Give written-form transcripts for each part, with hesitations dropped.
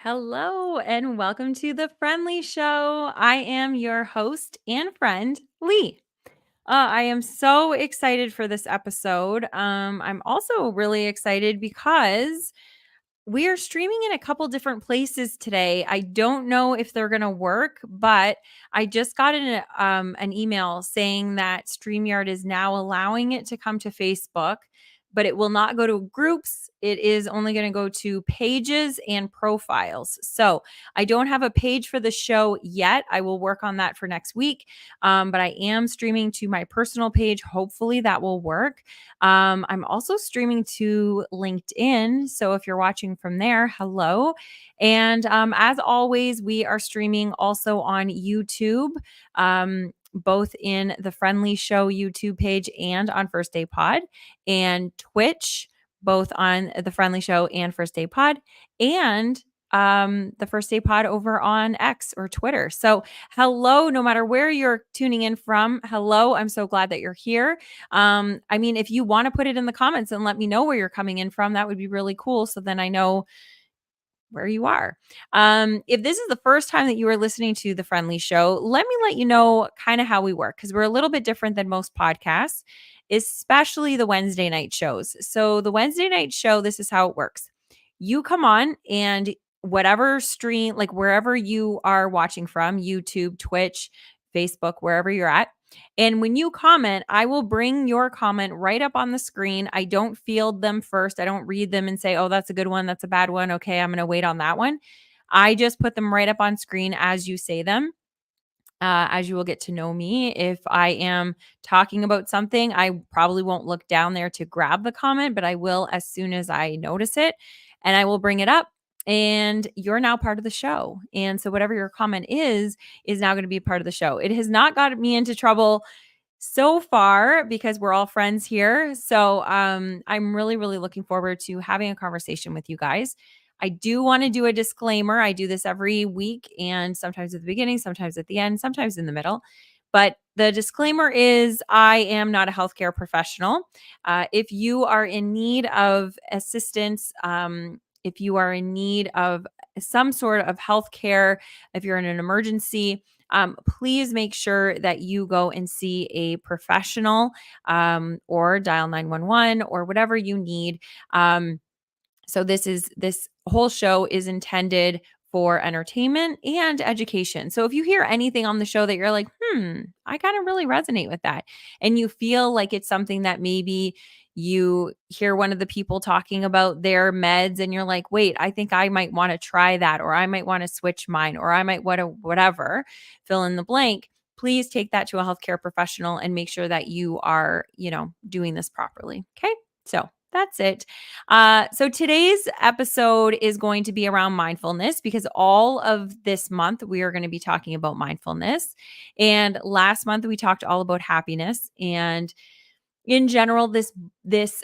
Hello and welcome to the Friend Leigh Show. I am your host and friend, Leigh. I am so excited for this episode. I'm also really excited because we are streaming in a couple different places today. I don't know if they're going to work, but I just got an email saying that StreamYard is now allowing it to come to Facebook, but it will not go to groups. It is only going to go to pages and profiles. So I don't have a page for the show yet. I will work on that for next week, but I am streaming to my personal page. Hopefully that will work. I'm also streaming to LinkedIn. So if you're watching from there, hello. And as always, we are streaming also on YouTube, both in the Friend Leigh Show YouTube page and on First Day Pod, and Twitch, both on the Friend Leigh Show and First Day Pod, and the First Day Pod over on X or Twitter. So hello, no matter where you're tuning in from, hello. I'm so glad that you're here. If you want to put it in the comments and let me know where you're coming in from, that would be really cool. So then I know where you are. If this is the first time that you are listening to the Friend Leigh Show, let me let you know kind of how we work, because we're a little bit different than most podcasts, especially the Wednesday night shows. So the Wednesday night show, this is how it works. You come on and whatever stream, like wherever you are watching from, YouTube, Twitch, Facebook, wherever you're at. And when you comment, I will bring your comment right up on the screen. I don't field them first. I don't read them and say, oh, that's a good one. That's a bad one. Okay, I'm going to wait on that one. I just put them right up on screen as you say them. As you will get to know me. If I am talking about something, I probably won't look down there to grab the comment, but I will as soon as I notice it, and I will bring it up. And you're now part of the show. And so whatever your comment is now going to be part of the show. It has not got me into trouble so far because we're all friends here. So I'm really, really looking forward to having a conversation with you guys. I do want to do a disclaimer. I do this every week, and sometimes at the beginning, sometimes at the end, sometimes in the middle. But the disclaimer is I am not a healthcare professional. If you are in need of assistance, if you are in need of some sort of healthcare, if you're in an emergency, please make sure that you go and see a professional, or dial 911 or whatever you need. So this whole show is intended for entertainment and education. So if you hear anything on the show that you're like, I kind of really resonate with that, and you feel like it's something that maybe you hear one of the people talking about their meds and you're like, wait, I think I might want to try that, or I might want to switch mine, or I might want to whatever, fill in the blank. Please take that to a healthcare professional and make sure that you are, doing this properly. Okay. So that's it. So today's episode is going to be around mindfulness, because all of this month we are going to be talking about mindfulness. And last month we talked all about happiness. And in general, this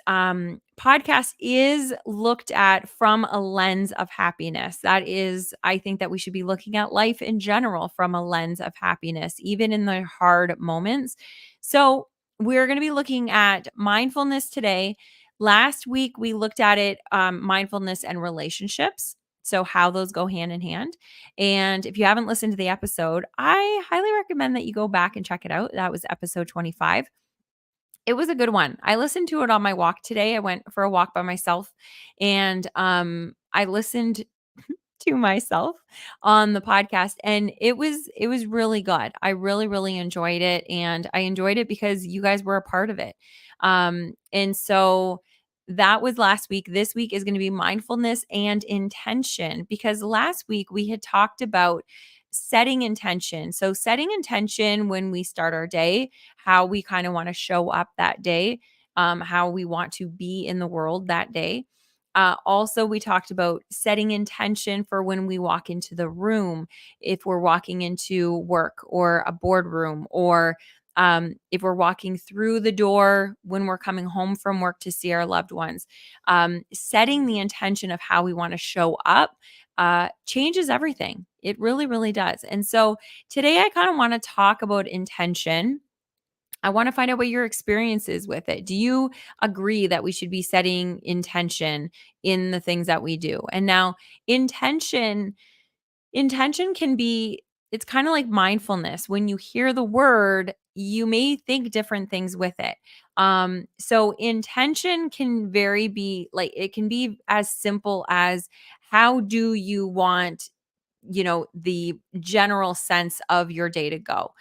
podcast is looked at from a lens of happiness. That is, I think that we should be looking at life in general from a lens of happiness, even in the hard moments. So we're going to be looking at mindfulness today. Last week, we looked at it, mindfulness and relationships. So how those go hand in hand. And if you haven't listened to the episode, I highly recommend that you go back and check it out. That was episode 25. It was a good one. I listened to it on my walk today. I went for a walk by myself, and I listened to myself on the podcast, and it was really good. I really, really enjoyed it, and I enjoyed it because you guys were a part of it. And so that was last week. This week is going to be mindfulness and intention, because last week we had talked about setting intention. So setting intention when we start our day, how we kind of want to show up that day, how we want to be in the world that day. Also, we talked about setting intention for when we walk into the room, if we're walking into work or a boardroom, or if we're walking through the door when we're coming home from work to see our loved ones. Setting the intention of how we want to show up changes everything. It really, really does. And so today I kind of want to talk about intention. I want to find out what your experience is with it. Do you agree that we should be setting intention in the things that we do? And now intention intention can be, it's kind of like mindfulness. When you hear the word, you may think different things with it. So intention can very be like, it can be as simple as, how do you want, the general sense of your day to go?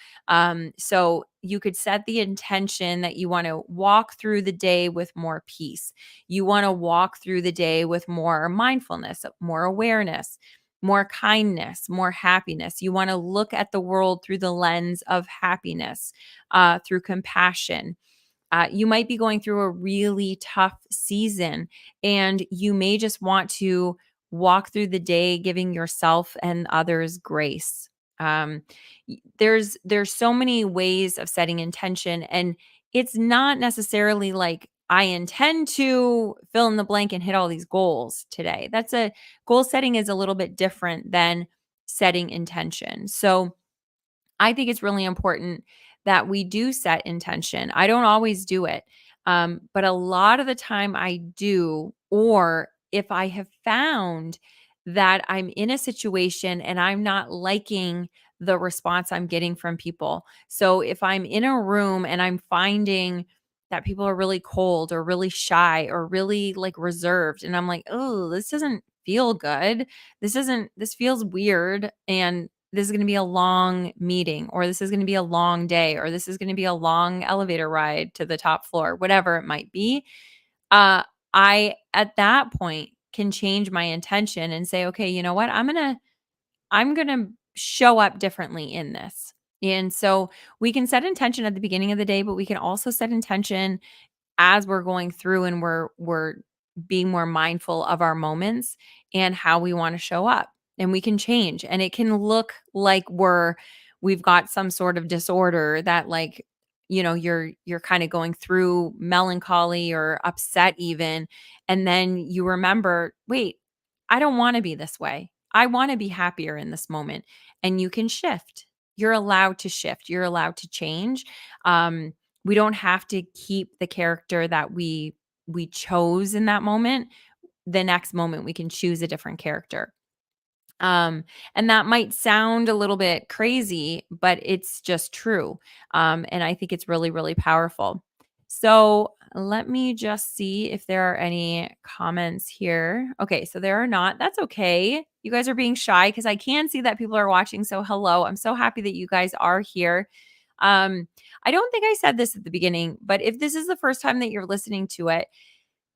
So you could set the intention that you want to walk through the day with more peace. You want to walk through the day with more mindfulness, more awareness, more kindness, more happiness. You want to look at the world through the lens of happiness, through compassion. You might be going through a really tough season, and you may just want to walk through the day giving yourself and others grace. Um, there's so many ways of setting intention, and it's not necessarily like, I intend to fill in the blank and hit all these goals today. That's a goal setting is a little bit different than setting intention. So I think it's really important that we do set intention. I don't always do it, but a lot of the time I do. Or if I have found that I'm in a situation and I'm not liking the response I'm getting from people. So if I'm in a room and I'm finding that people are really cold or really shy or really like reserved, and I'm like, oh, this doesn't feel good. This feels weird. And this is going to be a long meeting, or this is going to be a long day, or this is going to be a long elevator ride to the top floor, whatever it might be. Uh, I, at that point, can change my intention and say, okay, you know what? I'm going to show up differently in this. And so we can set intention at the beginning of the day, but we can also set intention as we're going through, and we're being more mindful of our moments and how we want to show up. And we can change, and it can look like we've got some sort of disorder that, like, you're kind of going through melancholy or upset even, and then you remember, wait, I don't want to be this way. I want to be happier in this moment. And you can shift. You're allowed to shift. You're allowed to change. We don't have to keep the character that we chose in that moment. The next moment we can choose a different character. And that might sound a little bit crazy, but it's just true. And I think it's really, really powerful. So let me just see if there are any comments here. Okay, so there are not. That's okay. You guys are being shy because I can see that people are watching. So hello. I'm so happy that you guys are here. Um, I don't think I said this at the beginning, but if this is the first time that you're listening to it,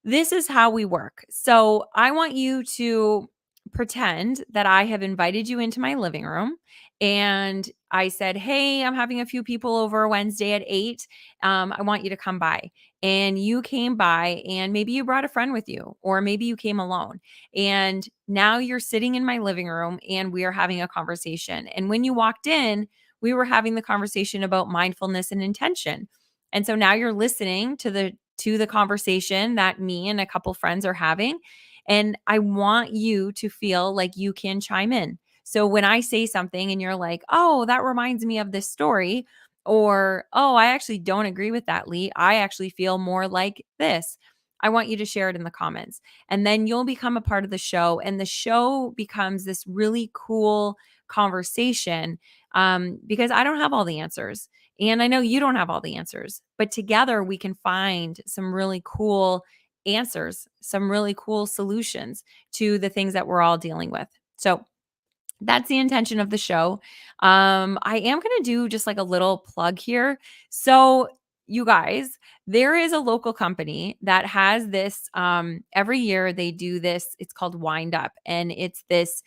this is how we work. So I want you to pretend that I have invited you into my living room, and I said, hey, I'm having a few people over Wednesday at 8. I want you to come by. And you came by, and maybe you brought a friend with you, or maybe you came alone. And now you're sitting in my living room and we are having a conversation. And when you walked in, we were having the conversation about mindfulness and intention. And so now you're listening to the conversation that me and a couple friends are having. And I want you to feel like you can chime in. So when I say something and you're like, oh, that reminds me of this story, or, oh, I actually don't agree with that, Leigh. I actually feel more like this. I want you to share it in the comments. And then you'll become a part of the show. And the show becomes this really cool conversation, because I don't have all the answers. And I know you don't have all the answers, but together we can find some really cool answers, some really cool solutions to the things that we're all dealing with. So that's the intention of the show. I am going to do just like a little plug here. So, you guys, there is a local company that has this. Every year they do this. It's called Wind Up, and it's this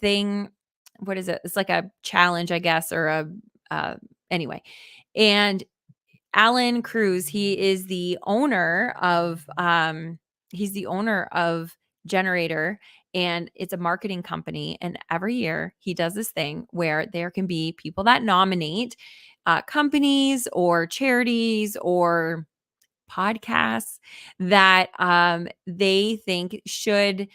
thing. What is it? It's like a challenge, I guess, or a anyway. And Alan Cruz, he's the owner of Generator, and it's a marketing company. And every year he does this thing where there can be people that nominate companies or charities or podcasts that they think should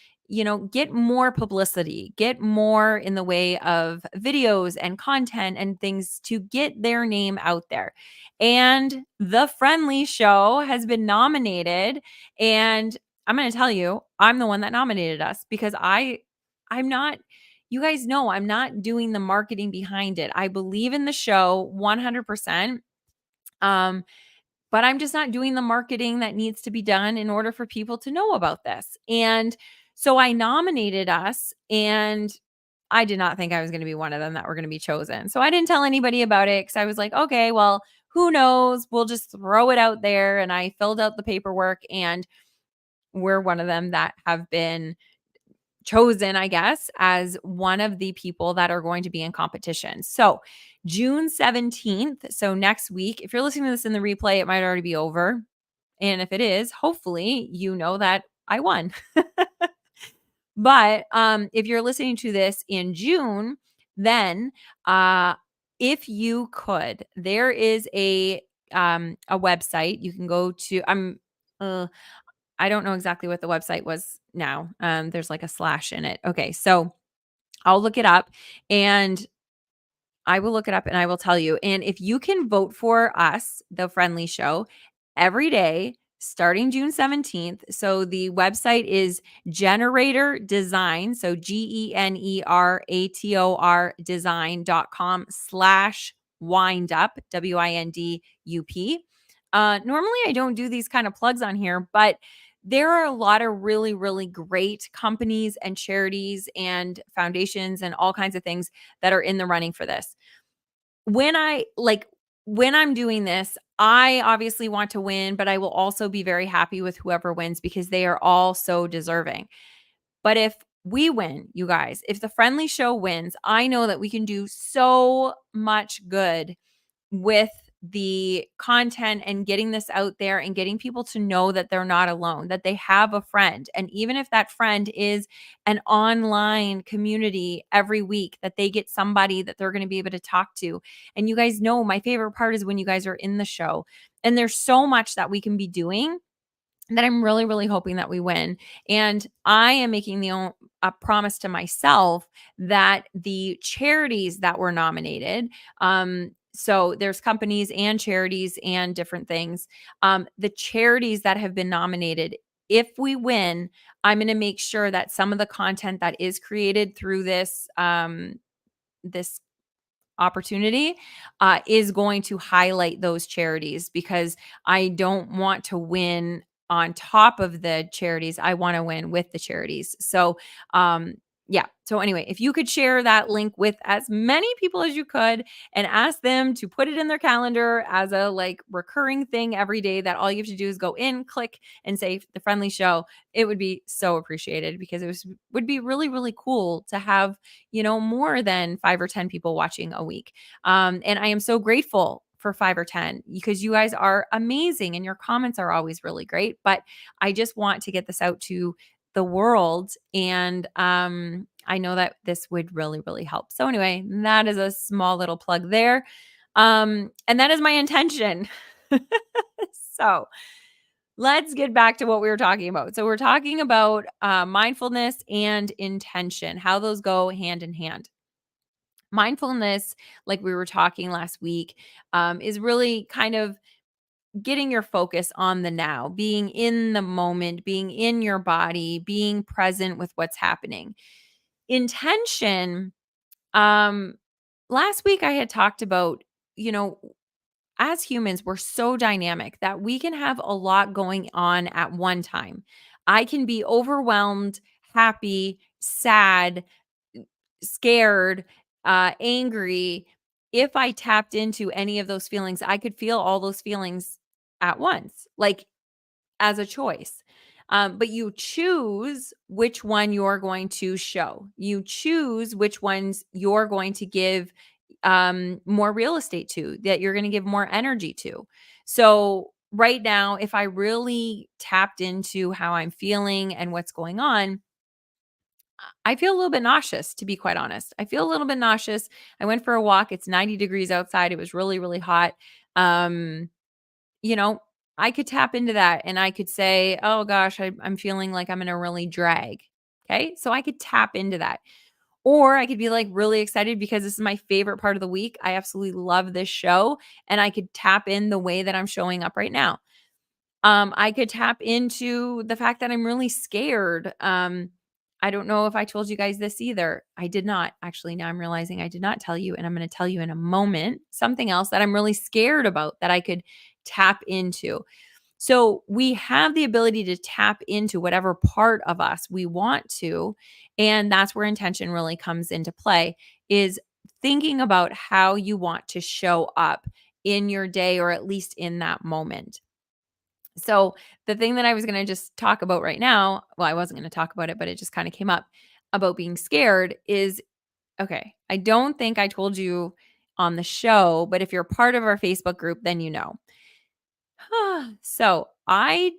get more publicity, get more in the way of videos and content and things to get their name out there. And the Friend Leigh Show has been nominated. And I'm going to tell you, I'm the one that nominated us because I'm not, you guys know, I'm not doing the marketing behind it. I believe in the show 100%. Um, but I'm just not doing the marketing that needs to be done in order for people to know about this. And so I nominated us, and I did not think I was going to be one of them that were going to be chosen. So I didn't tell anybody about it because I was like, okay, well, who knows? We'll just throw it out there. And I filled out the paperwork, and we're one of them that have been chosen, I guess, as one of the people that are going to be in competition. So, June 17th, so next week, if you're listening to this in the replay, it might already be over. And if it is, hopefully you know that I won. But if you're listening to this in June, then if you could, there is a website you can go to. I don't know exactly what the website was now. There's like a slash in it. Okay, so I'll look it up, and I will look it up and I will tell you. And if you can vote for us, the Friend Leigh Show, every day starting June 17th. So the website is Generator Design. So GENERATOR design.com/windup, WINDUP. Normally I don't do these kind of plugs on here, but there are a lot of really, really great companies and charities and foundations and all kinds of things that are in the running for this. When I like when I'm doing this, I obviously want to win, but I will also be very happy with whoever wins because they are all so deserving. But if we win, you guys, if the Friend Leigh Show wins, I know that we can do so much good with the content and getting this out there and getting people to know that they're not alone, that they have a friend. And even if that friend is an online community every week, that they get somebody that they're going to be able to talk to. And you guys know my favorite part is when you guys are in the show. And there's so much that we can be doing that I'm really, really hoping that we win. And I am making a promise to myself that the charities that were nominated, so there's companies and charities and different things. The charities that have been nominated, if we win, I'm going to make sure that some of the content that is created through this opportunity is going to highlight those charities because I don't want to win on top of the charities. I want to win with the charities. So, yeah. So anyway, if you could share that link with as many people as you could and ask them to put it in their calendar as a like recurring thing every day that all you have to do is go in, click and say the Friend Leigh Show, it would be so appreciated because would be really, really cool to have more than 5 or 10 people watching a week. And I am so grateful for 5 or 10 because you guys are amazing and your comments are always really great. But I just want to get this out to the world. And I know that this would really, really help. So, anyway, that is a small little plug there. And that is my intention. So, let's get back to what we were talking about. So, we're talking about mindfulness and intention, how those go hand in hand. Mindfulness, like we were talking last week, is really kind of getting your focus on the now, being in the moment, being in your body, being present with what's happening. Intention, last week I had talked about, you know, as humans, we're so dynamic that we can have a lot going on at one time. I can be overwhelmed, happy, sad, scared, angry. If I tapped into any of those feelings, I could feel all those feelings at once, like as a choice. But you choose which one you're going to show. You choose which ones you're going to give more real estate to, that you're going to give more energy to. So, right now, if I really tapped into how I'm feeling and what's going on, I feel a little bit nauseous, to be quite honest. I feel a little bit nauseous. I went for a walk. It's 90 degrees outside. It was really, really hot. Um, you know, I could tap into that and I could say, oh gosh, I'm feeling like I'm in a really drag. Okay. So I could tap into that. Or I could be like really excited because this is my favorite part of the week. I absolutely love this show and I could tap in the way that I'm showing up right now. I could tap into the fact that I'm really scared. I don't know if I told you guys this either. I did not. Actually, now I'm realizing I did not tell you, and I'm going to tell you in a moment something else that I'm really scared about that I could tap into. So we have the ability to tap into whatever part of us we want to, and that's where intention really comes into play is thinking about how you want to show up in your day or at least in that moment. So the thing that I was going to just talk about right now, well, I wasn't going to talk about it, but it just kind of came up about being scared is okay. I don't think I told you on the show, but if you're part of our Facebook group, then you know. So I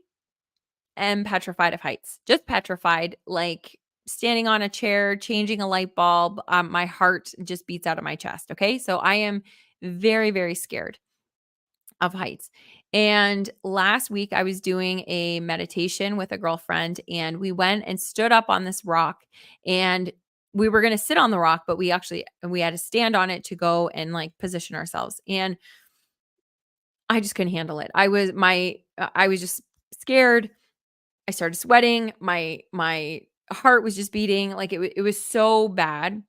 am petrified of heights, just petrified, like standing on a chair, changing a light bulb. My heart just beats out of my chest. Okay. So I am very, very scared of heights. And last week I was doing a meditation with a girlfriend and we went and stood up on this rock and we were going to sit on the rock, but we had to stand on it to go and like position ourselves. And I just couldn't handle it. I was just scared. I started sweating. My heart was just beating like it was so bad.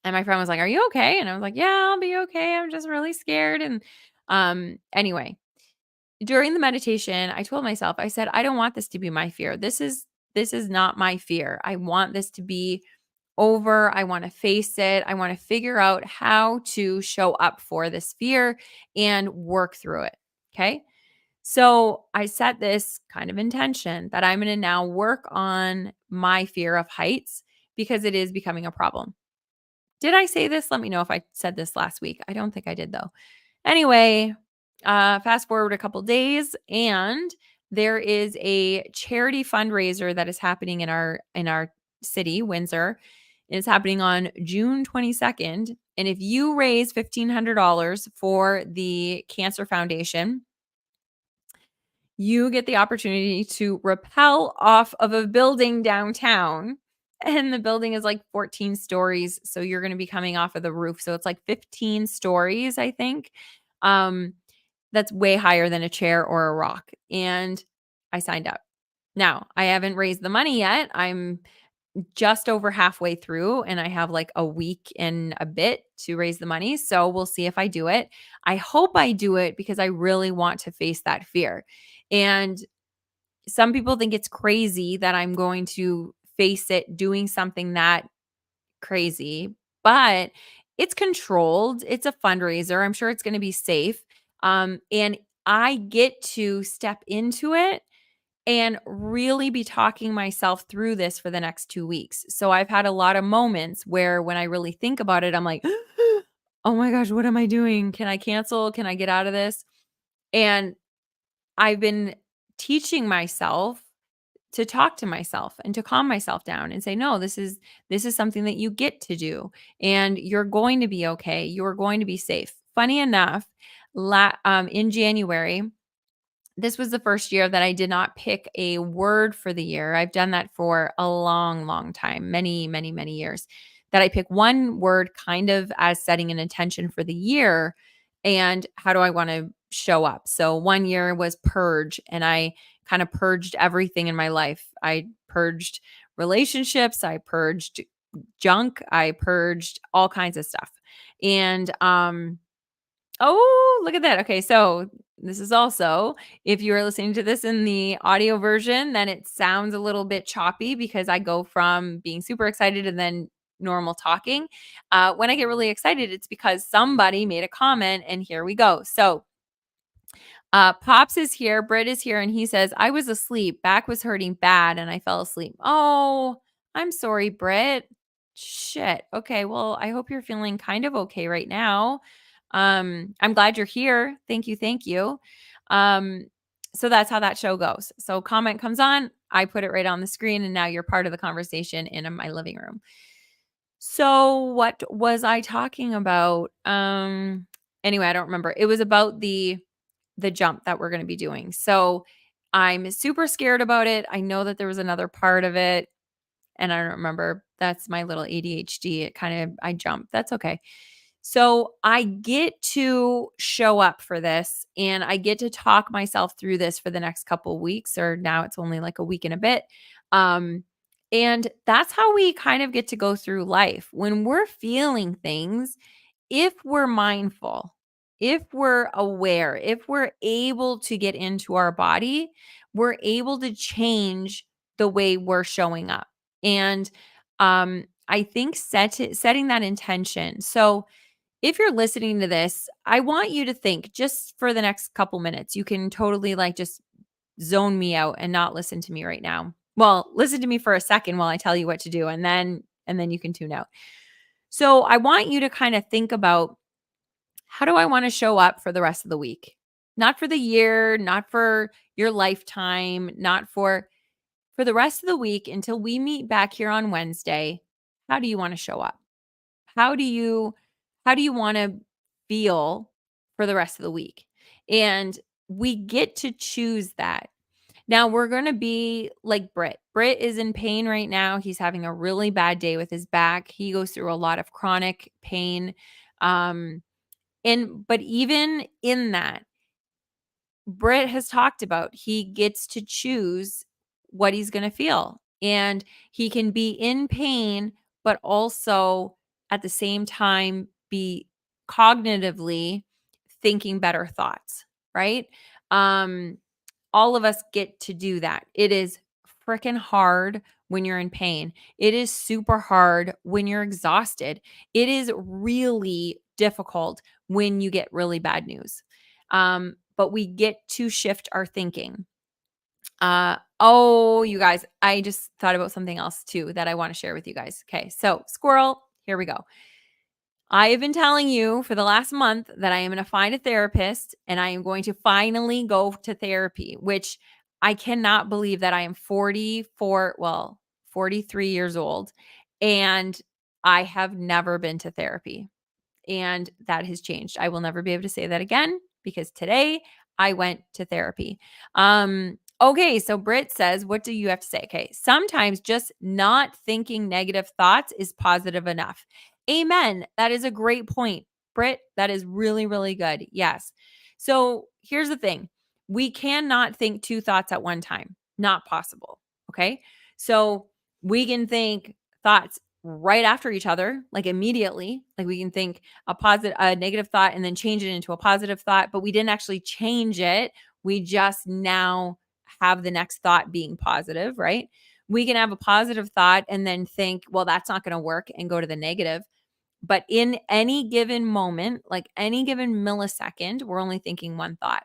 And my friend was like, "Are you okay?" And I was like, "Yeah, I'll be okay. I'm just really scared." And anyway, during the meditation, I told myself, I said, "I don't want this to be my fear. This is not my fear. I want this to be over. I want to face it. I want to figure out how to show up for this fear and work through it." Okay? So, I set this kind of intention that I'm going to now work on my fear of heights because it is becoming a problem. Did I say this? Let me know if I said this last week. I don't think I did though. Anyway, fast forward a couple days and there is a charity fundraiser that is happening in our city, Windsor. It's happening on June 22nd. And if you raise $1,500 for the Cancer Foundation, you get the opportunity to rappel off of a building downtown. And the building is like 14 stories. So you're going to be coming off of the roof. So it's like 15 stories, I think. Um, that's way higher than a chair or a rock. And I signed up. Now, I haven't raised the money yet. I'm just over halfway through and I have like a week and a bit to raise the money. So we'll see if I do it. I hope I do it because I really want to face that fear. And some people think it's crazy that I'm going to face it doing something that crazy, but it's controlled. It's a fundraiser. I'm sure it's going to be safe. And I get to step into it and really be talking myself through this for the next 2 weeks. So I've had a lot of moments where when I really think about it, I'm like, oh my gosh, what am I doing? Can I cancel? Can I get out of this? And I've been teaching myself to talk to myself and to calm myself down and say, no, this is something that you get to do and you're going to be okay. You're going to be safe. Funny enough, in January, this was the first year that I did not pick a word for the year. I've done that for a long, long time, many, many, many years. That I pick one word kind of as setting an intention for the year and how do I want to show up. So one year was purge, and I kind of purged everything in my life. I purged relationships, I purged junk, I purged all kinds of stuff. And oh, look at that. Okay, so this is also, if you are listening to this in the audio version, then it sounds a little bit choppy because I go from being super excited and then normal talking. When I get really excited, it's because somebody made a comment, and here we go. So, Pops is here, Britt is here, and he says, I was asleep, back was hurting bad, and I fell asleep. Oh, I'm sorry, Britt. Shit. Okay, well, I hope you're feeling kind of okay right now. I'm glad you're here. Thank you, thank you. Um, so that's how that show goes. So comment comes on, I put it right on the screen, and now you're part of the conversation in my living room. So what was I talking about? Anyway, I don't remember. It was about the jump that we're going to be doing. So I'm super scared about it. I know that there was another part of it. And I don't remember. That's my little ADHD. I jump. That's okay. So I get to show up for this and I get to talk myself through this for the next couple weeks, or now it's only like a week and a bit. Um, and that's how we kind of get to go through life. When we're feeling things, if we're mindful, if we're aware, if we're able to get into our body, we're able to change the way we're showing up. And I think setting that intention. So if you're listening to this, I want you to think just for the next couple minutes. You can totally like just zone me out and not listen to me right now. Well, listen to me for a second while I tell you what to do, and then you can tune out. So I want you to kind of think about, how do I want to show up for the rest of the week? Not for the year, not for your lifetime, not for the rest of the week until we meet back here on Wednesday. How do you want to show up? How do you how do you want to feel for the rest of the week? And we get to choose that. Now we're going to be like Britt. Britt is in pain right now. He's having a really bad day with his back. He goes through a lot of chronic pain. Um but even in that, Britt has talked about he gets to choose what he's going to feel. And he can be in pain, but also at the same time be cognitively thinking better thoughts, right? Um, all of us get to do that. It is freaking hard when you're in pain. It is super hard when you're exhausted. It is really difficult when you get really bad news. But we get to shift our thinking. Oh, you guys, I just thought about something else too that I want to share with you guys. Okay, so squirrel, here we go. I have been telling you for the last month that I am going to find a therapist and I am going to finally go to therapy, which I cannot believe that I am 43 years old and I have never been to therapy. And that has changed. I will never be able to say that again because today I went to therapy. Okay, so Britt says, what do you have to say? Okay, sometimes just not thinking negative thoughts is positive enough. Amen. That is a great point. Britt, that is really, really good. Yes. So here's the thing. We cannot think two thoughts at one time. Not possible. Okay. So we can think thoughts right after each other, like immediately. Like we can think a negative thought and then change it into a positive thought, but we didn't actually change it. We just now have the next thought being positive, right? We can have a positive thought and then think, well, that's not going to work, and go to the negative. But in any given moment, like any given millisecond, we're only thinking one thought.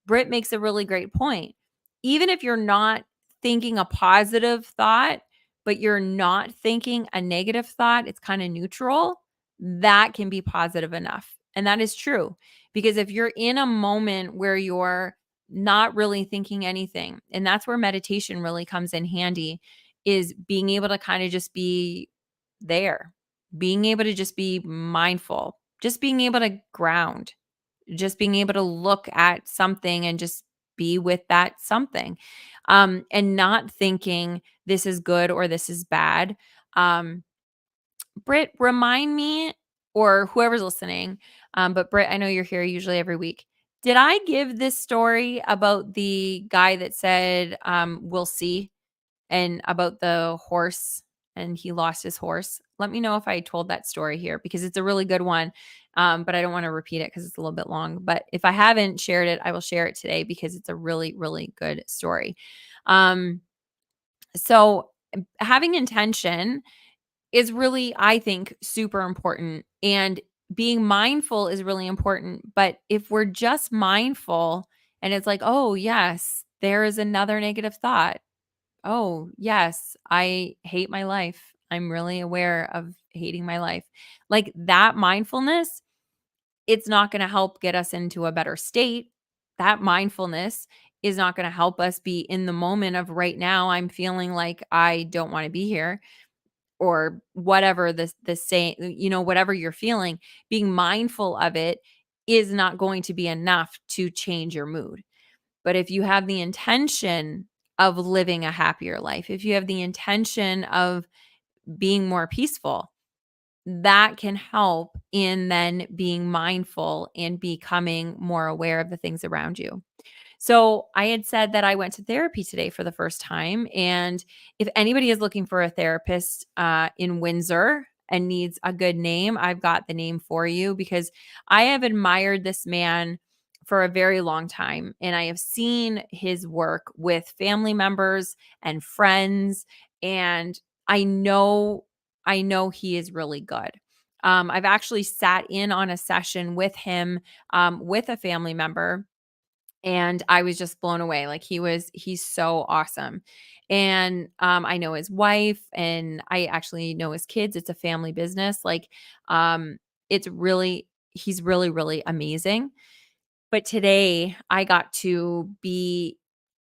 Britt makes a really great point. Even if you're not thinking a positive thought, but you're not thinking a negative thought, it's kind of neutral, that can be positive enough. And that is true. Because if you're in a moment where you're not really thinking anything, and that's where meditation really comes in handy, is being able to kind of just be there, being able to just be mindful, just being able to ground, just being able to look at something and just be with that something, and not thinking this is good or this is bad. um Britt, remind me, or whoever's listening, but Britt, I know you're here usually every week. Did I give this story about the guy that said, we'll see, and about the horse, and he lost his horse? Let me know if I told that story here because it's a really good one. But I don't want to repeat it because it's a little bit long. But if I haven't shared it, I will share it today because it's a really, really good story. Um, so having intention is really, I think, super important. And being mindful is really important. But if we're just mindful and it's like, oh, yes, there is another negative thought. Oh, yes, I hate my life. I'm really aware of hating my life. Like that mindfulness, it's not going to help get us into a better state. That mindfulness is not going to help us be in the moment of right now. I'm feeling like I don't want to be here, or whatever the saying, whatever you're feeling. Being mindful of it is not going to be enough to change your mood. But if you have the intention of living a happier life, if you have the intention of being more peaceful, that can help in then being mindful and becoming more aware of the things around you. So I had said that I went to therapy today for the first time. And if anybody is looking for a therapist in Windsor and needs a good name, I've got the name for you, because I have admired this man for a very long time. And I have seen his work with family members and friends. And I know he is really good. I've actually sat in on a session with him, with a family member, and I was just blown away. Like, he's so awesome. And I know his wife, and I actually know his kids. It's a family business. Like, um it's really he's really, really amazing. But today I got to be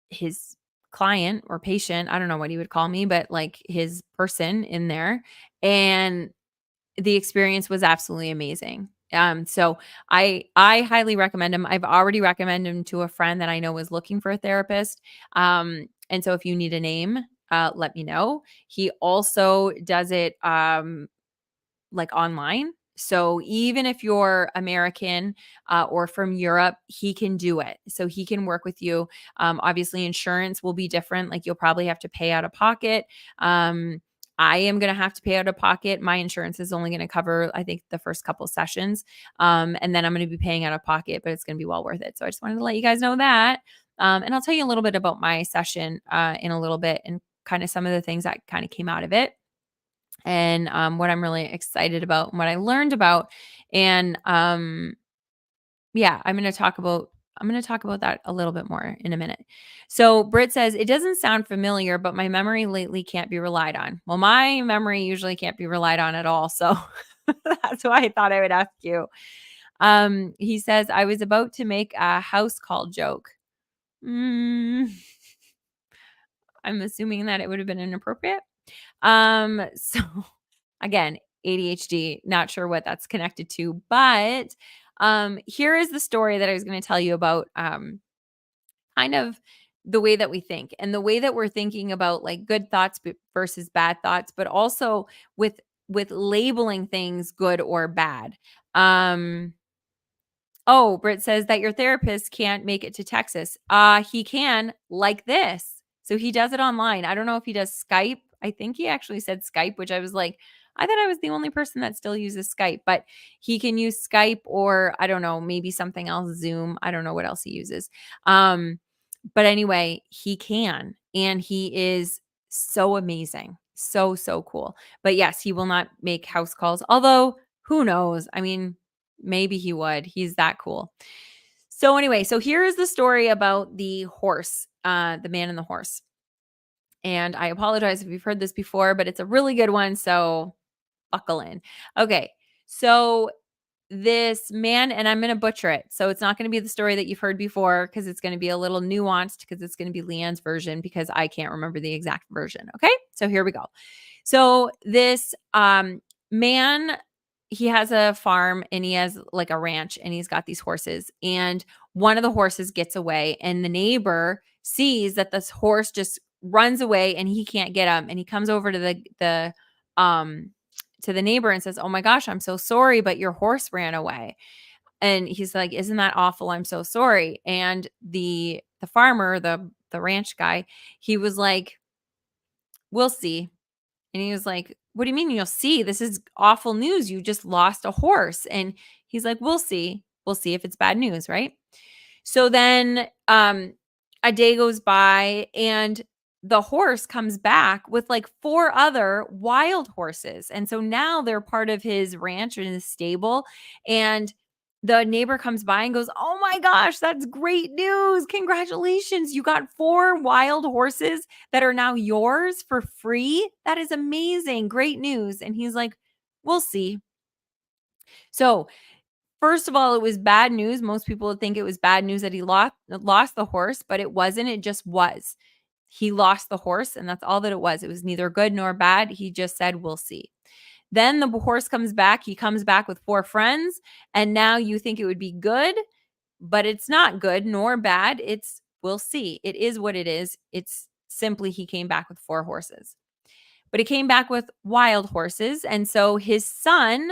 his client or patient. I don't know what he would call me, but like his person in there. And the experience was absolutely amazing. So I highly recommend him. I've already recommended him to a friend that I know is looking for a therapist. And so if you need a name, let me know. He also does it like online. So even if you're American or from Europe, he can do it. So he can work with you. Obviously, insurance will be different. Like, you'll probably have to pay out of pocket. I am going to have to pay out of pocket. My insurance is only going to cover, I think, the first couple sessions. And then I'm going to be paying out of pocket, but it's going to be well worth it. So I just wanted to let you guys know that. And I'll tell you a little bit about my session in a little bit, and kind of some of the things that kind of came out of it, and what I'm really excited about and what I learned about. And yeah, I'm going to talk about that a little bit more in a minute. So Britt says, it doesn't sound familiar, but my memory lately can't be relied on. Well, my memory usually can't be relied on at all. So that's why I thought I would ask you. He says, I was about to make a house call joke. Mm, I'm assuming that it would have been inappropriate. So again, ADHD, not sure what that's connected to, but here is the story that I was going to tell you about, kind of the way that we think and the way that we're thinking about like good thoughts versus bad thoughts, but also with labeling things good or bad. Um Oh, Britt says that your therapist can't make it to Texas. He can, like this. So he does it online. I don't know if he does Skype. I think he actually said Skype, which I was like, I thought I was the only person that still uses Skype, but he can use Skype, or I don't know, maybe something else, Zoom. I don't know what else he uses. Um, but anyway, he can, and he is so amazing. So, so cool. But yes, he will not make house calls. Although, who knows? I mean, maybe he would. He's that cool. So anyway, so here is the story about the horse, the man and the horse. And I apologize if you've heard this before, but it's a really good one. So buckle in. Okay. So this man, and I'm going to butcher it. So it's not going to be the story that you've heard before, because it's going to be a little nuanced, because it's going to be Leanne's version, because I can't remember the exact version. Okay. So here we go. So this man, he has a farm, and he has like a ranch, and he's got these horses, and one of the horses gets away, and the neighbor sees that this horse just runs away and he can't get him, and he comes over to um the neighbor and says, "Oh my gosh, I'm so sorry, but your horse ran away." And he's like, "Isn't that awful? I'm so sorry." And the farmer, the ranch guy, he was like, "We'll see." And he was like, "What do you mean you'll see? This is awful news. You just lost a horse." And he's like, "We'll see. We'll see if it's bad news, right?" So then a day goes by, and the horse comes back with like four other wild horses. And so now they're part of his ranch and his stable. And the neighbor comes by and goes, "Oh my gosh, that's great news. Congratulations. You got four wild horses that are now yours for free. That is amazing. Great news." And he's like, "We'll see." So first of all, it was bad news. Most people would think it was bad news that he lost the horse, but it wasn't. It just was. He lost the horse, and that's all that it was. It was neither good nor bad. He just said, "We'll see." Then the horse comes back. He comes back with four friends, and now you think it would be good, but it's not good nor bad. It's, "We'll see." It is what it is. simply he came back with 4 horses. But he came back with wild horses, and so his son,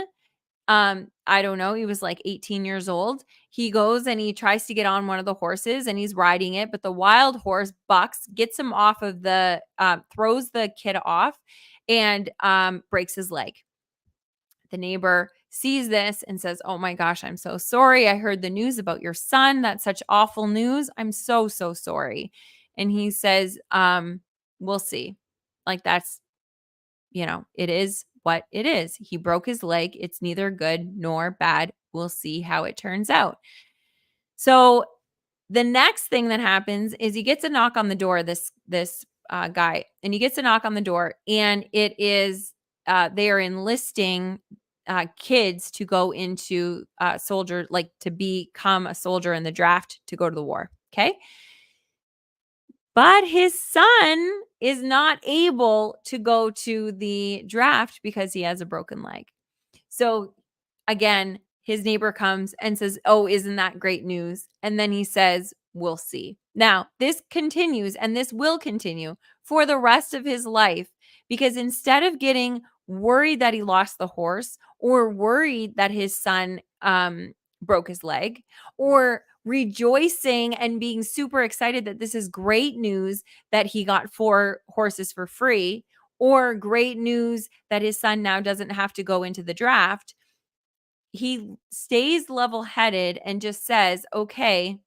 I don't know, he was like 18 years old. He goes and he tries to get on one of the horses and he's riding it, but the wild horse bucks, gets him off of the throws the kid off and breaks his leg. The neighbor sees this and says, "Oh my gosh, I'm so sorry. I heard the news about your son. That's such awful news. I'm so, so sorry." And he says, "We'll see." Like that's, it is what it is. He broke his leg. It's neither good nor bad. We'll see how it turns out. So the next thing that happens is he gets a knock on the door, this guy, and he gets a knock on the door, and it is they are enlisting kids to go into soldier, like to become a soldier in the draft to go to the war. Okay. But his son is not able to go to the draft because he has a broken leg. So again, his neighbor comes and says, "Oh, isn't that great news?" And then he says, "We'll see." Now, this continues and this will continue for the rest of his life because instead of getting worried that he lost the horse or worried that his son broke his leg or rejoicing and being super excited that this is great news that he got 4 horses for free or great news that his son now doesn't have to go into the draft, he stays level-headed and just says, "Okay,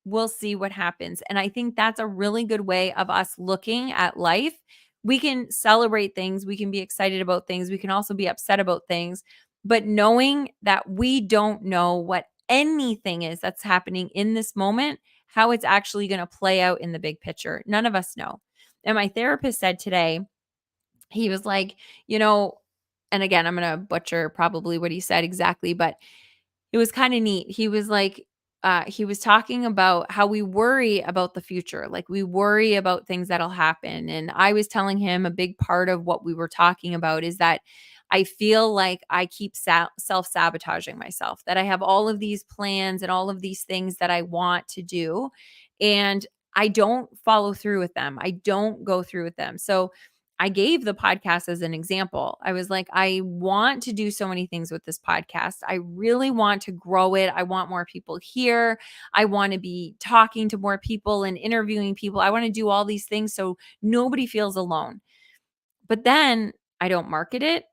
we'll see what happens." And I think that's a really good way of us looking at life. We can celebrate things, we can be excited about things, we can also be upset about things, but knowing that we don't know what anything is that's happening in this moment, how it's actually going to play out in the big picture. None of us know. And my therapist said today, he was like, and again, I'm going to butcher probably what he said exactly, but it was kind of neat. He was like, he was talking about how we worry about the future. Like we worry about things that'll happen. And I was telling him a big part of what we were talking about is that I feel like I keep self-sabotaging myself, that I have all of these plans and all of these things that I want to do. And I don't follow through with them. I don't go through with them. So I gave the podcast as an example. I was like, I want to do so many things with this podcast. I really want to grow it. I want more people here. I want to be talking to more people and interviewing people. I want to do all these things so nobody feels alone. But then I don't market it.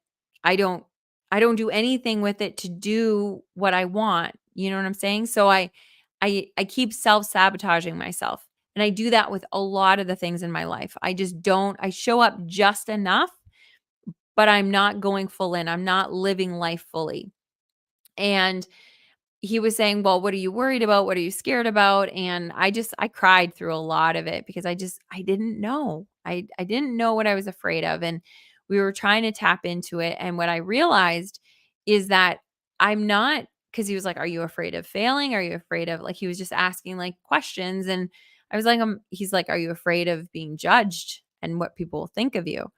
I don't I don't do anything with it to do what I want. You know what I'm saying? So I keep self-sabotaging myself. And I do that with a lot of the things in my life. I show up just enough, but I'm not going full in. I'm not living life fully. And he was saying, "Well, what are you worried about? What are you scared about?" And I cried through a lot of it because I didn't know. I didn't know what I was afraid of. And we were trying to tap into it. And what I realized is that I'm not, because he was like, "Are you afraid of failing? Are you afraid of," like he was just asking like questions. And I was like, he's like, "Are you afraid of being judged and what people will think of you?"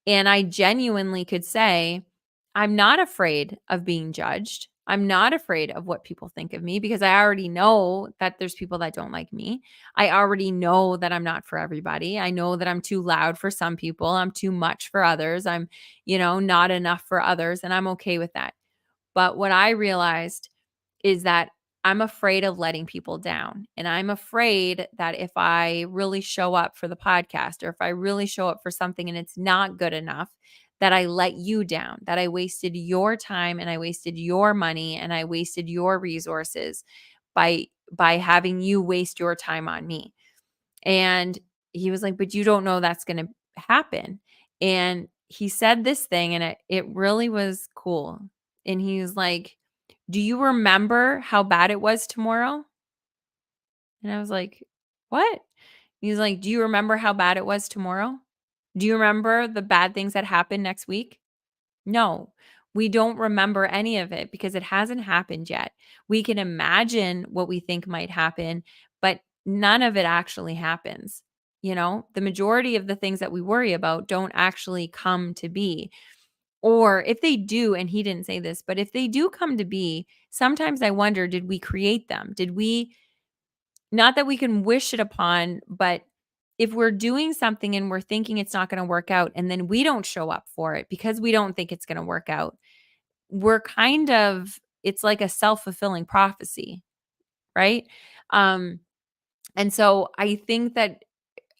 And I genuinely could say, I'm not afraid of being judged. I'm not afraid of what people think of me because I already know that there's people that don't like me. I already know that I'm not for everybody. I know that I'm too loud for some people. I'm too much for others. I'm, not enough for others. And I'm okay with that. But what I realized is that I'm afraid of letting people down. And I'm afraid that if I really show up for the podcast or if I really show up for something and it's not good enough, that I let you down, that I wasted your time and I wasted your money and I wasted your resources by having you waste your time on me. And he was like, "But you don't know that's going to happen." And he said this thing and it really was cool. And he was like, "Do you remember how bad it was tomorrow?" And I was like, "What?" He's like, "Do you remember how bad it was tomorrow? Do you remember the bad things that happen next week?" No, we don't remember any of it because it hasn't happened yet. We can imagine what we think might happen, but none of it actually happens. The majority of the things that we worry about don't actually come to be. Or if they do, and he didn't say this, but if they do come to be, sometimes I wonder, did we create them? Did we, not that we can wish it upon, but if we're doing something and we're thinking it's not going to work out and then we don't show up for it because we don't think it's going to work out, we're kind of, it's like a self-fulfilling prophecy, right? Um, and so I think that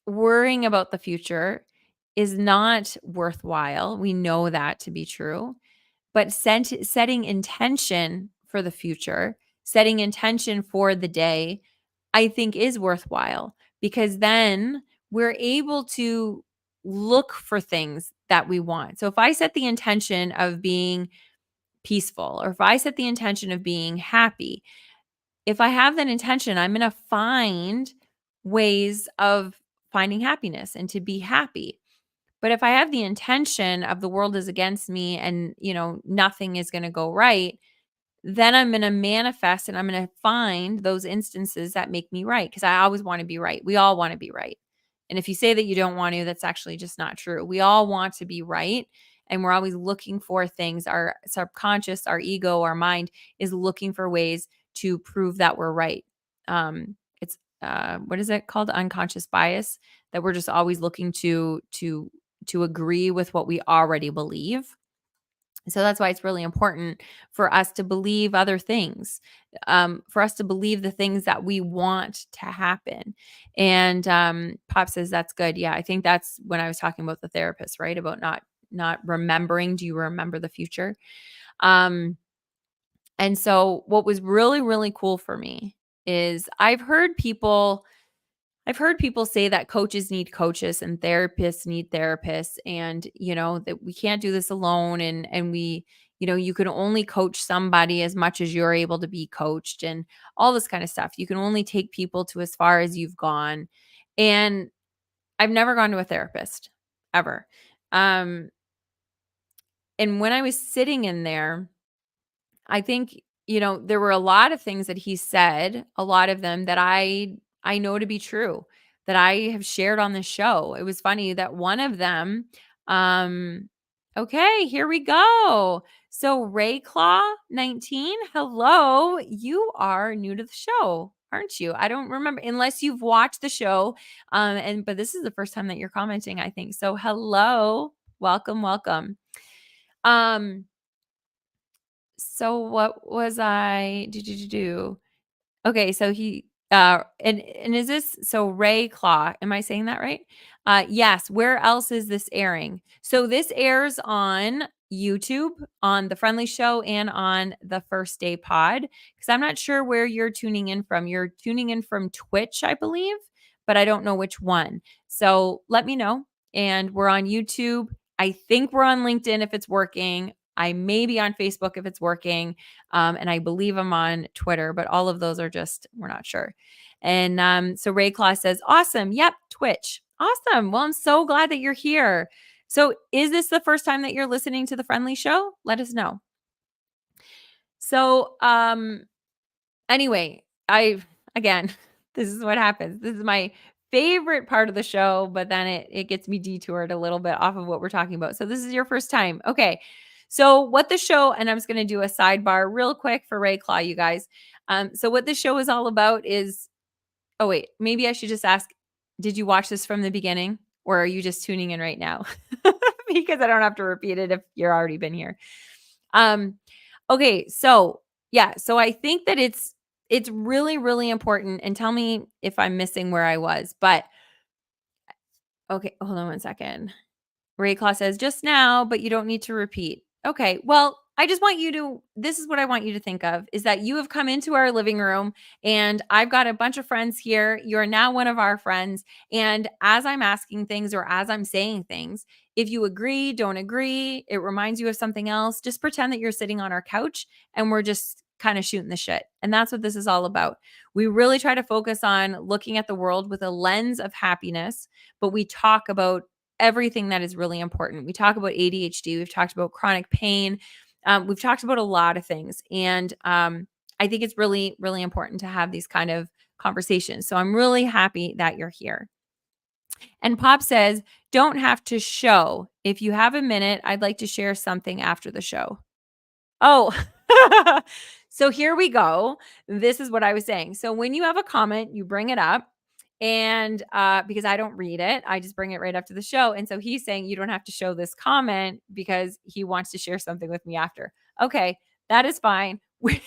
worrying about the future is not worthwhile. We know that to be true. But setting intention for the future, setting intention for the day, I think is worthwhile because then we're able to look for things that we want. So if I set the intention of being peaceful, or if I set the intention of being happy, if I have that intention, I'm going to find ways of finding happiness and to be happy. But if I have the intention of the world is against me and, nothing is going to go right, then I'm going to manifest and I'm going to find those instances that make me right because I always want to be right. We all want to be right. And if you say that you don't want to, that's actually just not true. We all want to be right. And we're always looking for things. Our subconscious, our ego, our mind is looking for ways to prove that we're right. It's what is it called? Unconscious bias, that we're just always looking to agree with what we already believe. So that's why it's really important for us to believe other things, for us to believe the things that we want to happen. And Pop says that's good. Yeah, I think that's when I was talking about the therapist, right? About not remembering. Do you remember the future? Um, and so what was really, really cool for me is I've heard people say that coaches need coaches and therapists need therapists, and that we can't do this alone, and we, you can only coach somebody as much as you're able to be coached, and all this kind of stuff. You can only take people to as far as you've gone. And I've never gone to a therapist ever. Um and when I was sitting in there, I think, there were a lot of things that he said, a lot of them that I know to be true, that I have shared on this show. It was funny that one of them, um okay, here we go. So Ray Claw 19, hello. You are new to the show, aren't you? I don't remember unless you've watched the show. But this is the first time that you're commenting, I think. So hello. Welcome, welcome. Um so what was I do? Okay, so he and is this so Ray Claw, am I saying that right? Yes, where else is this airing? So this airs on YouTube, on the Friend Leigh Show, and on the First Day Pod, because I'm not sure where you're tuning in from. You're tuning in from Twitch, I believe, but I don't know which one. So let me know. And we're on YouTube. I think we're on LinkedIn if it's working. I may be on Facebook if it's working. And I believe I'm on Twitter, but all of those are just, we're not sure. And so Ray Claw says, awesome. Yep, Twitch. Awesome. Well, I'm so glad that you're here. So is this the first time that you're listening to the Friend Leigh Show? Let us know. So anyway, again, this is what happens. This is my favorite part of the show, but then it gets me detoured a little bit off of what we're talking about. So this is your first time. Okay. So what the show, and I'm just going to do a sidebar real quick for Ray Claw, you guys. So what the show is all about is, oh wait, maybe I should just ask, did you watch this from the beginning or are you just tuning in right now? Because I don't have to repeat it if you're already been here. Okay, so yeah, so I think that it's really, really important. And tell me if I'm missing where I was, but okay, hold on one second. Ray Claw says, just now, but you don't need to repeat. Okay. Well, I just want you to, this is what I want you to think of is that you have come into our living room and I've got a bunch of friends here. You're now one of our friends. And as I'm asking things or as I'm saying things, if you agree, don't agree, it reminds you of something else, just pretend that you're sitting on our couch and we're just kind of shooting the shit. And that's what this is all about. We really try to focus on looking at the world with a lens of happiness, but we talk about everything that is really important. We talk about ADHD. We've talked about chronic pain. We've talked about a lot of things. And I think it's really, really important to have these kind of conversations. So I'm really happy that you're here. And Pop says, don't have to show. If you have a minute, I'd like to share something after the show. Oh, so here we go. This is what I was saying. So when you have a comment, you bring it up. And because I don't read it, I just bring it right after the show. And so he's saying, you don't have to show this comment because he wants to share something with me after. Okay, that is fine. That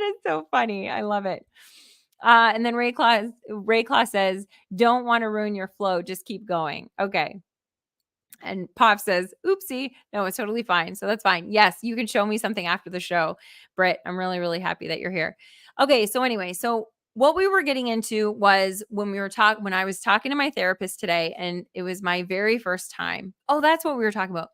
is so funny. I love it. And then Ray Claw says, don't want to ruin your flow. Just keep going. Okay. And Pop says, oopsie. No, it's totally fine. So that's fine. Yes, you can show me something after the show. Britt, I'm really, really happy that you're here. Okay. So anyway, so what we were getting into was when I was talking to my therapist today, and it was my very first time. Oh, that's what we were talking about.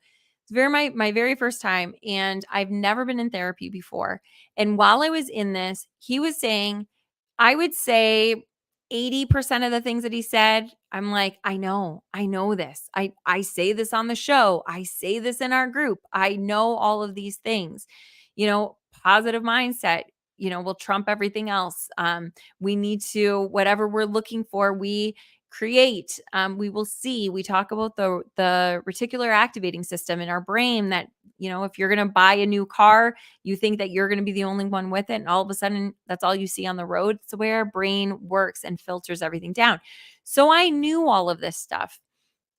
It's my very first time. And I've never been in therapy before. And while I was in this, he was saying, I would say 80% of the things that he said, I'm like, I know this. I say this on the show. I say this in our group. I know all of these things. Positive mindset, will trump everything else. We need to, whatever we're looking for, we create. We will see. We talk about the reticular activating system in our brain that, if you're going to buy a new car, you think that you're going to be the only one with it. And all of a sudden, that's all you see on the road. It's the way our brain works and filters everything down. So I knew all of this stuff.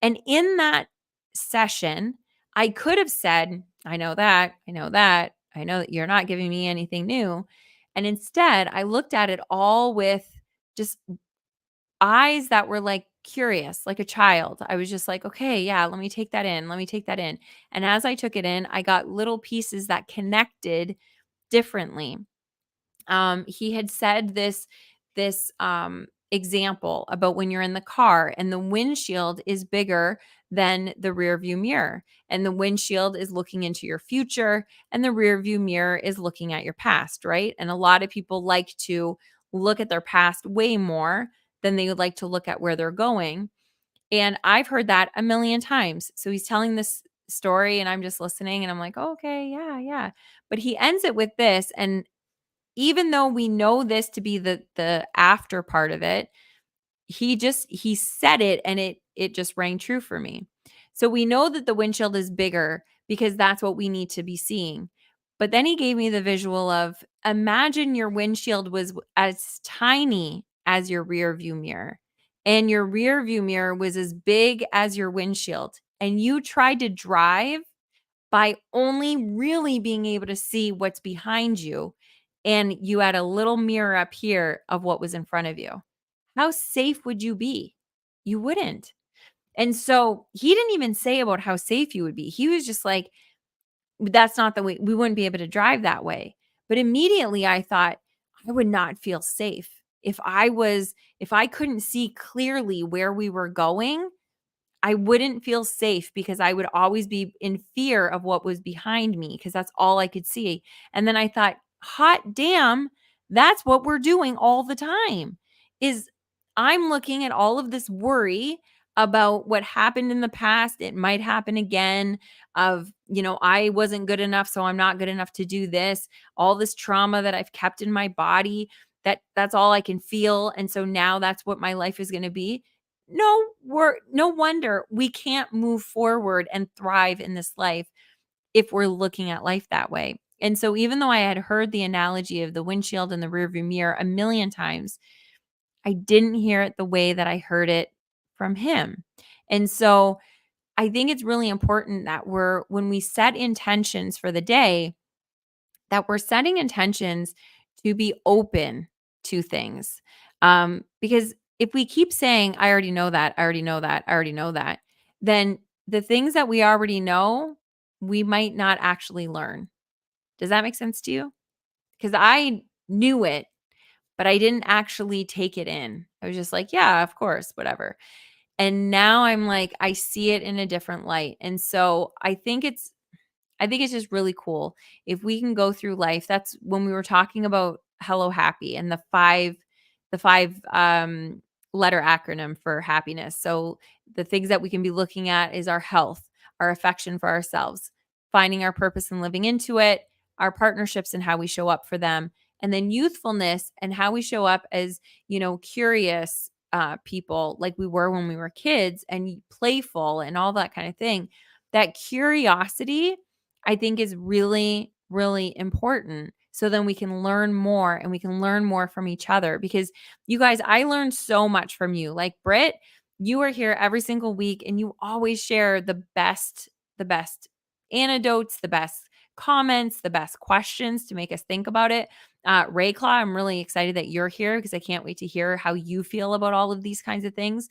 And in that session, I could have said, I know that, I know that, I know that you're not giving me anything new. And instead, I looked at it all with just eyes that were like curious, like a child. I was just like, okay, yeah, let me take that in. Let me take that in. And as I took it in, I got little pieces that connected differently. He had said this example about when you're in the car and the windshield is bigger than the rear view mirror, and the windshield is looking into your future and the rear view mirror is looking at your past, right? And a lot of people like to look at their past way more than they would like to look at where they're going. And I've heard that a million times. So he's telling this story and I'm just listening and I'm like, oh, okay, yeah, yeah. But he ends it with this, and even though we know this to be the after part of it, he said it and it just rang true for me. So we know that the windshield is bigger because that's what we need to be seeing. But then he gave me the visual of, imagine your windshield was as tiny as your rear view mirror, and your rear view mirror was as big as your windshield, and you tried to drive by only really being able to see what's behind you, and you had a little mirror up here of what was in front of you. How safe would you be? You wouldn't. And so he didn't even say about how safe you would be. He was just like, that's not the way, we wouldn't be able to drive that way. But immediately I thought, I would not feel safe if I couldn't see clearly where we were going. I wouldn't feel safe because I would always be in fear of what was behind me because that's all I could see. And then I thought, hot damn, that's what we're doing all the time. Is I'm looking at all of this worry about what happened in the past, it might happen again, of, I wasn't good enough so I'm not good enough to do this, all this trauma that I've kept in my body, that's all I can feel, and so now that's what my life is going to be. No wonder we can't move forward and thrive in this life if we're looking at life that way. And so even though I had heard the analogy of the windshield and the rearview mirror a million times, I didn't hear it the way that I heard it from him. And so I think it's really important that when we set intentions for the day, that we're setting intentions to be open to things. Because if we keep saying, I already know that, I already know that, I already know that, then the things that we already know, we might not actually learn. Does that make sense to you? Because I knew it, but I didn't actually take it in. I was just like, yeah, of course, whatever. And now I'm like, I see it in a different light. And so I think it's just really cool if we can go through life. That's when we were talking about Hello Happy and the five letter acronym for happiness. So the things that we can be looking at is our health, our affection for ourselves, finding our purpose and living into it, our partnerships and how we show up for them, and then youthfulness and how we show up as, curious people like we were when we were kids, and playful and all that kind of thing. That curiosity, I think, is really, really important. so then we can learn more and we can learn more from each other. Because you guys, I learned so much from you. Like Britt, you are here every single week and you always share the best anecdotes, the best comments, the best questions to make us think about it. Rayclaw, I'm really excited that you're here because I can't wait to hear how you feel about all of these kinds of things.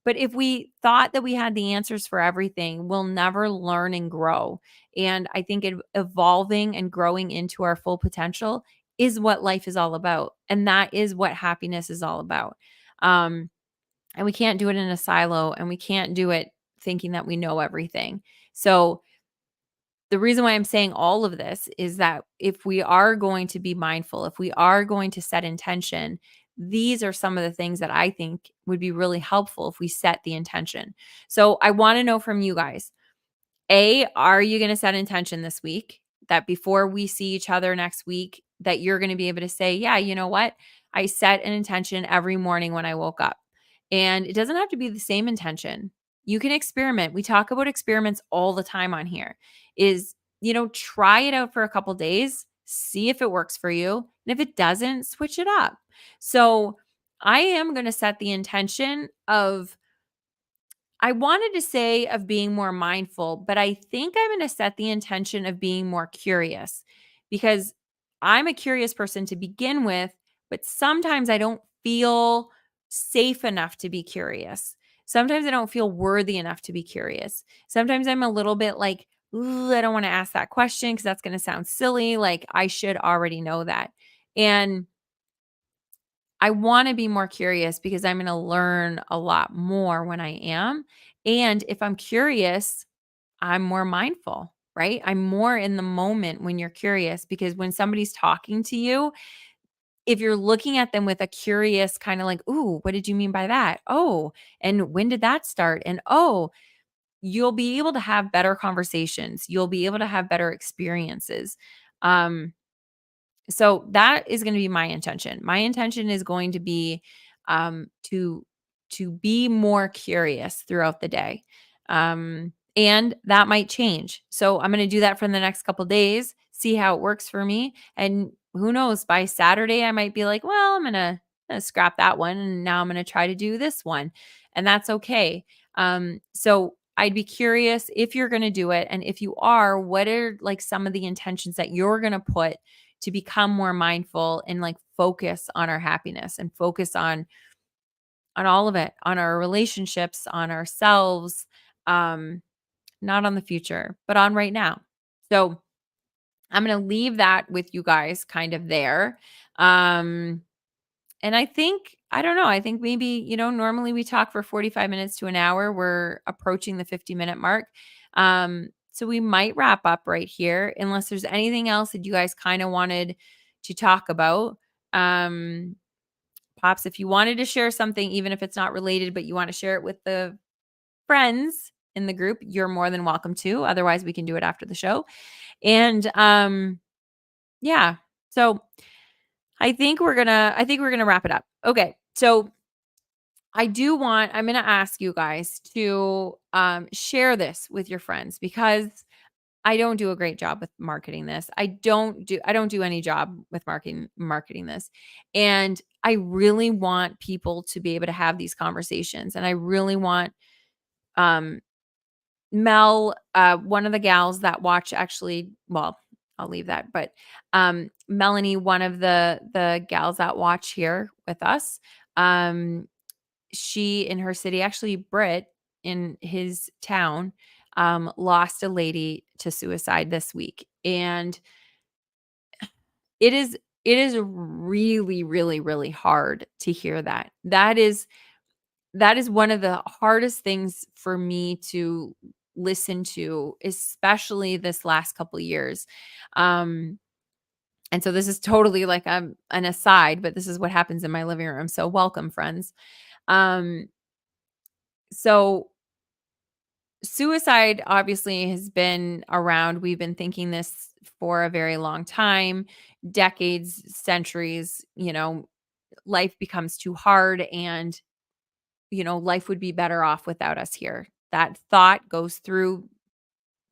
But if we thought that we had the answers for everything, we'll never learn and grow. And I think evolving and growing into our full potential is what life is all about. And that is what happiness is all about. Um, and we can't do it in a silo and we can't do it thinking that we know everything. So, the reason why I'm saying all of this is that if we are going to be mindful, if we are going to set intention, these are some of the things that I think would be really helpful if we set the intention. So I want to know from you guys, A, are you going to set intention this week that before we see each other next week, that you're going to be able to say, yeah, you know what? I set an intention every morning when I woke up. And it doesn't have to be the same intention. You can experiment. We talk about experiments all the time on here. Try it out for a couple days, see if it works for you. And if it doesn't, switch it up. So I am going to set the intention of I wanted to say of being more mindful, but I think I'm going to set the intention of being more curious because I'm a curious person to begin with, but sometimes I don't feel safe enough to be curious. Sometimes I don't feel worthy enough to be curious. Sometimes I'm a little bit like, "Ooh, I don't want to ask that question because that's going to sound silly. Like I should already know that." And I want to be more curious because I'm going to learn a lot more when I am. And if I'm curious, I'm more mindful, right? I'm more in the moment when you're curious because when somebody's talking to you, if you're looking at them with a curious kind of like, "Ooh, what did you mean by that? Oh, and when did that start?" And oh, you'll be able to have better conversations. You'll be able to have better experiences. Um, so that is going to be my intention. My intention is going to be to be more curious throughout the day. And that might change. So I'm going to do that for the next couple days, see how it works for me. And who knows, by Saturday I might be like, well, I'm gonna scrap that one and now I'm going to try to do this one. And that's okay. So I'd be curious if you're going to do it, and if you are, what are like some of the intentions that you're going to put to become more mindful and like focus on our happiness and focus on all of it, on our relationships, on ourselves, um not on the future, but on right now. So I'm going to leave that with you guys kind of there. um and I think, I don't know, I think maybe, normally we talk for 45 minutes to an hour. We're approaching the 50-minute mark. So we might wrap up right here unless there's anything else that you guys kind of wanted to talk about. Um, Pops, if you wanted to share something, even if it's not related, but you want to share it with the friends in the group, you're more than welcome to. Otherwise, we can do it after the show. And yeah. So I think we're gonna wrap it up. Okay. So I'm going to ask you guys to share this with your friends because I don't do a great job with marketing this. I don't do any job with marketing this. And I really want people to be able to have these conversations. And I really want um Mel, one of the gals that watch, actually, well, I'll leave that, but Melanie, one of the gals that watch here with us, um she in her city, actually Britt in his town, lost a lady to suicide this week. And it is really, really, really hard to hear that. That is one of the hardest things for me to listen to, especially this last couple years. Um, and so this is totally like an aside, but this is what happens in my living room. So welcome, friends. Um, so suicide obviously has been around. We've been thinking this for a very long time, decades, centuries. Life becomes too hard, and life would be better off without us here. That thought goes through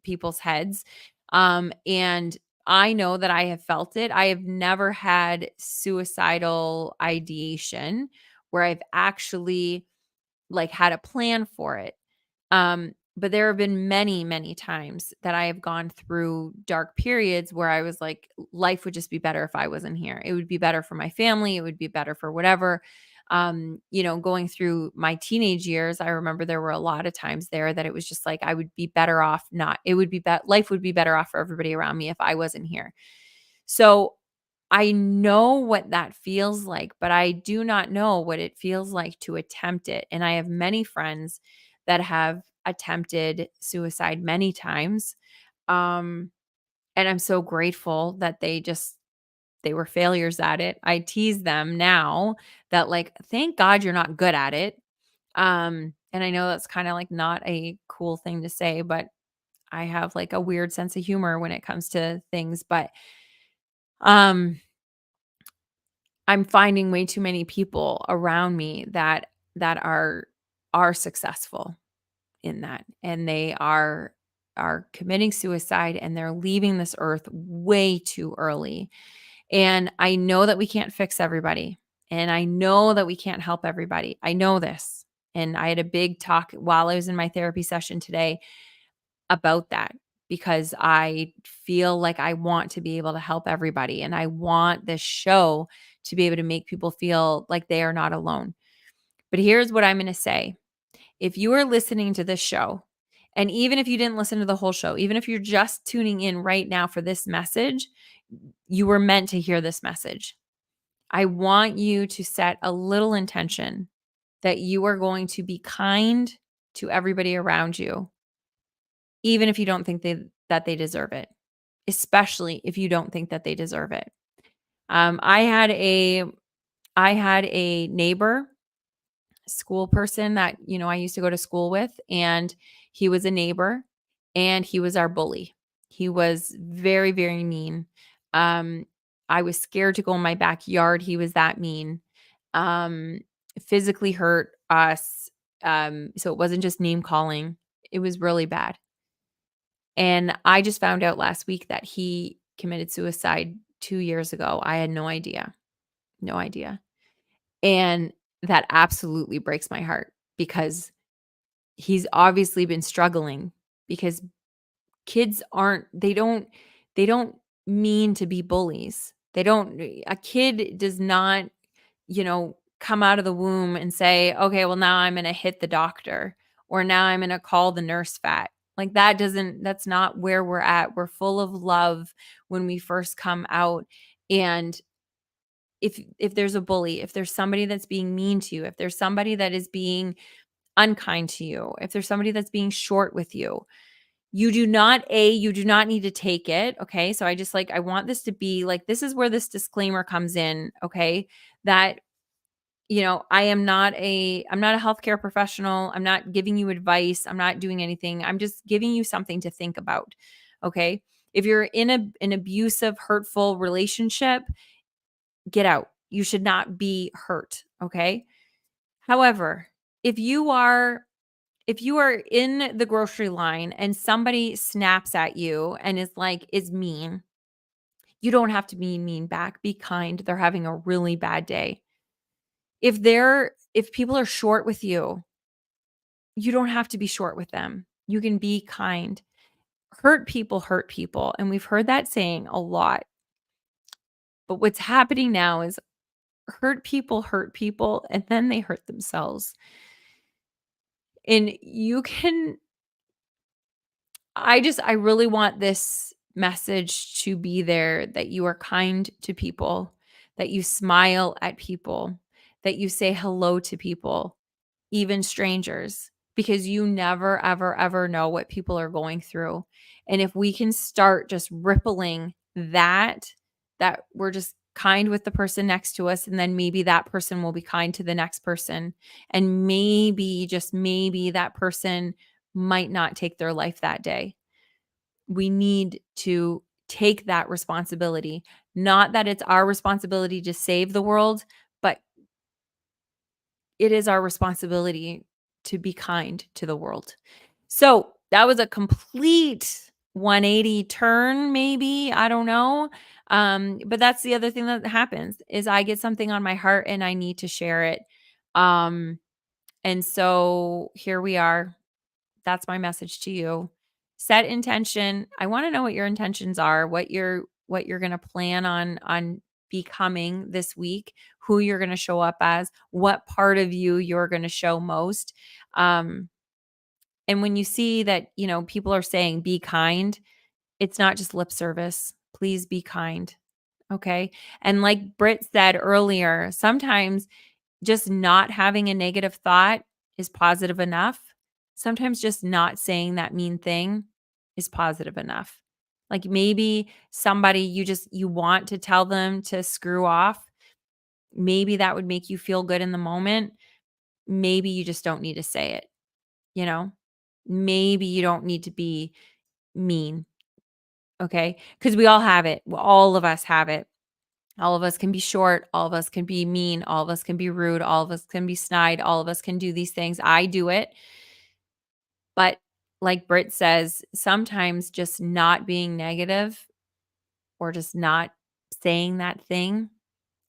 people's heads. And I know that I have felt it. I have never had suicidal ideation where I've actually, like, had a plan for it. But there have been many, many times that I have gone through dark periods where I was like, life would just be better if I wasn't here. It would be better for my family. It would be better for whatever. Going through my teenage years, I remember there were a lot of times there that it was just like I would be better off not. It would be life would be better off for everybody around me if I wasn't here. So I know what that feels like, but I do not know what it feels like to attempt it. And I have many friends that have attempted suicide many times. Um, and I'm so grateful that they were failures at it. I tease them now that, like, thank God you're not good at it. And I know that's kind of like not a cool thing to say, but I have like a weird sense of humor when it comes to things. But um I'm finding way too many people around me that are successful in that, and they are committing suicide, and they're leaving this earth way too early. And I know that we can't fix everybody, and I know that we can't help everybody. I know this. And I had a big talk while I was in my therapy session today about that, because I feel like I want to be able to help everybody, and I want this show to be able to make people feel like they are not alone. But here's what I'm going to say. If you are listening to this show, and even if you didn't listen to the whole show, even if you're just tuning in right now for this message, you were meant to hear this message. I want you to set a little intention that you are going to be kind to everybody around you, even if you don't think that they deserve it, especially if you don't think that they deserve it. I had a neighbor, school person that, I used to go to school with, and he was a neighbor, and he was our bully. He was very, very mean. Um, I was scared to go in my backyard. He was that mean. Um, Physically hurt us. So it wasn't just name calling. It was really bad. And I just found out last week that he committed suicide 2 years ago. I had no idea. No idea. And that absolutely breaks my heart, because he's obviously been struggling, because kids aren't they don't mean to be bullies. They don't A kid does not, come out of the womb and say, "Okay, well now I'm going to hit the doctor, or now I'm going to call the nurse fat." Like, that's not where we're at. We're full of love when we first come out. And if there's a bully, if there's somebody that's being mean to you, if there's somebody that is being unkind to you, if there's somebody that's being short with you, you do not need to take it. Okay. So I want this to be like, this is where this disclaimer comes in. Okay. That, I'm not a healthcare professional. I'm not giving you advice. I'm not doing anything. I'm just giving you something to think about. Okay. If you're in an abusive, hurtful relationship, get out. You should not be hurt. Okay. However, if you are if you are in the grocery line and somebody snaps at you and is mean, you don't have to be mean back. Be kind. They're having a really bad day. If people are short with you don't have to be short with them. You can be kind. Hurt people, and we've heard that saying a lot. But what's happening now is hurt people, and then they hurt themselves. And you can I really want this message to be there, that you are kind to people, that you smile at people, that you say hello to people, even strangers, because you never, ever, ever know what people are going through. And if we can start just rippling that we're just kind with the person next to us, and then maybe that person will be kind to the next person. And maybe, just maybe, that person might not take their life that day. We need to take that responsibility. Not that it's our responsibility to save the world, but it is our responsibility to be kind to the world. So that was a complete 180 turn maybe, I don't know. But that's the other thing that happens is I get something on my heart and I need to share it. Um, and so here we are. That's my message to you. Set intention. I want to know what your intentions are, what you're going to plan on becoming this week, who you're going to show up as, what part of you're going to show most. Um, and when you see that, people are saying be kind, it's not just lip service. Please be kind. Okay? And like Britt said earlier, sometimes just not having a negative thought is positive enough. Sometimes just not saying that mean thing is positive enough. Like maybe somebody you want to tell them to screw off. Maybe that would make you feel good in the moment. Maybe you just don't need to say it, you know? Maybe you don't need to be mean, okay? Cuz we all have it. All of us have it. All of us can be short. All of us can be mean. All of us can be rude. All of us can be snide. All of us can do these things. I do it. But like Britt says, sometimes just not being negative or just not saying that thing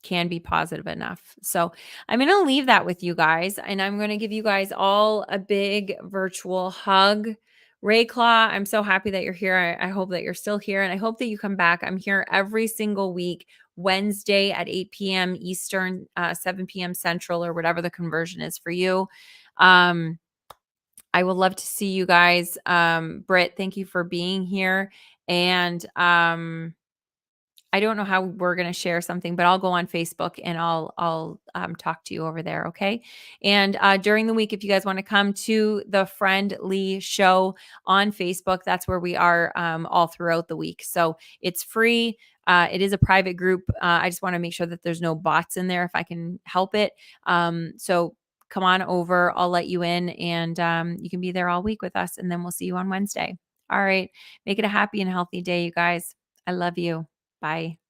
can be positive enough. So I'm going to leave that with you guys. And I'm going to give you guys all a big virtual hug. Rayclaw, I'm so happy that you're here. I hope that you're still here. And I hope that you come back. I'm here every single week, Wednesday at 8 p.m. Eastern, 7 p.m. Central, or whatever the conversion is for you. I would love to see you guys. Britt, thank you for being here. And I don't know how we're going to share something, but I'll go on Facebook and I'll talk to you over there. Okay. And during the week, if you guys want to come to the Friend Leigh Show on Facebook, that's where we are all throughout the week. So it's free. It is a private group. I just want to make sure that there's no bots in there if I can help it. So come on over. I'll let you in and you can be there all week with us. And then we'll see you on Wednesday. All right. Make it a happy and healthy day, you guys. I love you. Bye.